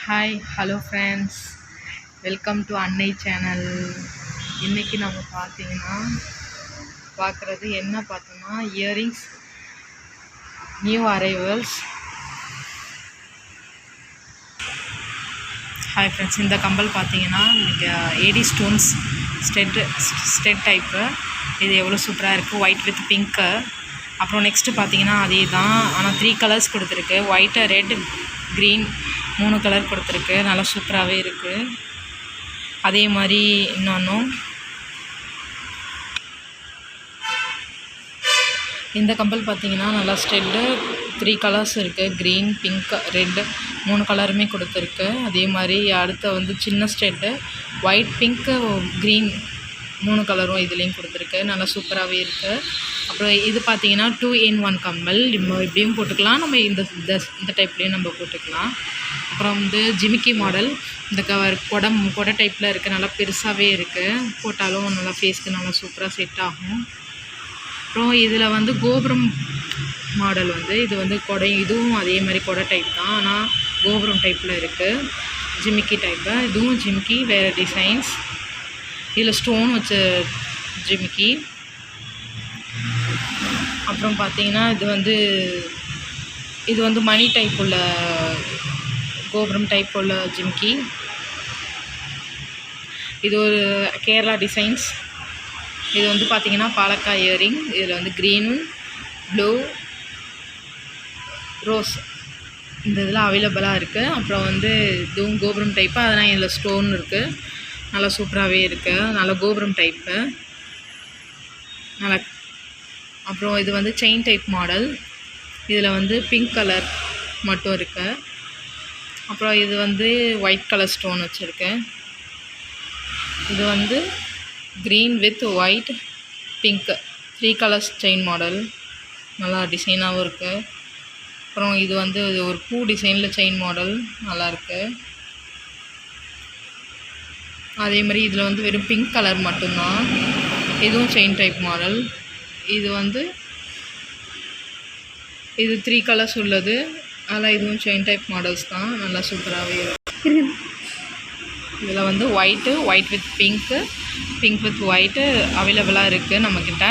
Hi hello friends, welcome to அன்னை channel. இன்றைக்கி நம்ம பார்க்குறது என்ன பார்த்தோம்னா earrings new arrivals. Hi friends, இந்த கம்பல் பார்த்தீங்கன்னா ஏடி ஸ்டோன்ஸ் ஸ்டெட் டைப்பு. இது எவ்வளோ சூப்பராக இருக்குது, ஒயிட் வித் பிங்க்கு. அப்புறம் நெக்ஸ்ட்டு பார்த்தீங்கன்னா அதே தான், ஆனால் 3 கலர்ஸ் கொடுத்துருக்கு. ஒயிட்டு, ரெட், க்ரீன் 3 கலர் கொடுத்துருக்கு. நல்லா சூப்பராகவே இருக்குது. அதே மாதிரி இன்னொன்றும் இந்த கம்பல் பார்த்திங்கன்னா நல்லா ஸ்டெட்டு 3 கலர்ஸ் இருக்குது. க்ரீன், பிங்க், ரெட்டு 3 கலருமே கொடுத்துருக்கு. அதே மாதிரி அடுத்த சின்ன ஸ்டெட்டு ஒயிட், பிங்க்கு, க்ரீன் 3 கலரும் இதுலேயும் கொடுத்துருக்கு. நல்லா சூப்பராகவே இருக்குது. அப்புறம் இது பார்த்திங்கன்னா 2 in 1 கம்மல். நம்ம இப்படியும் போட்டுக்கலாம், நம்ம இந்த டைப்லேயும் நம்ம போட்டுக்கலாம். அப்புறம் ஜிமிக்கி மாடல். இந்த கொடை டைப்பில் இருக்குது. நல்லா பெருசாகவே இருக்குது. போட்டாலும் நல்லா ஃபேஸ்க்கு நல்லா சூப்பராக செட் ஆகும். அப்புறம் இதில் கோபுரம் மாடல் இது கொடை, இதுவும் அதே மாதிரி கொடை டைப் தான், ஆனால் கோபுரம் டைப்பில் இருக்குது. ஜிமிக்கி டைப்பு. இதுவும் ஜிமிக்கி, வேறு டிசைன்ஸ். இதில் ஸ்டோன் வச்ச ஜிமிக்கி. அப்புறம் பார்த்திங்கன்னா இது மணி டைப் உள்ள கோபுரம் டைப் உள்ள ஜிமிக்கி. இது ஒரு கேரளா டிசைன்ஸ். இது பார்த்திங்கன்னா பாலக்காய் இயரிங். இதில் க்ரீனும், ப்ளூ, ரோஸ் இந்த இதில் அவைலபிளாக இருக்குது. அப்புறம் இதுவும் கோபுரம் டைப்பு, அதனால் இதில் ஸ்டோன் இருக்குது. நல்லா சூப்பராகவே இருக்குது. நல்லா கோபுரம் டைப்பு நல்லா. அப்புறம் இது செயின் டைப் மாடல். இதில் பிங்க் கலர் மட்டும் இருக்குது. அப்புறம் இது ஒயிட் கலர் ஸ்டோன் வச்சுருக்கு. இது green with white, pink 3 colours chain model. நல்லா டிசைனாகவும் இருக்குது. அப்புறம் இது ஒரு பூ டிசைனில் செயின் மாடல் நல்லாயிருக்கு. அதே மாதிரி இதில் வெறும் பிங்க் கலர் மட்டும்தான். இதுவும் செயின் டைப் மாடல். இது 3 கலர்ஸ் உள்ளது. அதனால் இதுவும் செயின் டைப் மாடல்ஸ் தான். நல்லா சூப்பராகவே இருக்குது. இதில் white, white with pink, pink with white அவைலபிளாக இருக்குது நம்மக்கிட்ட.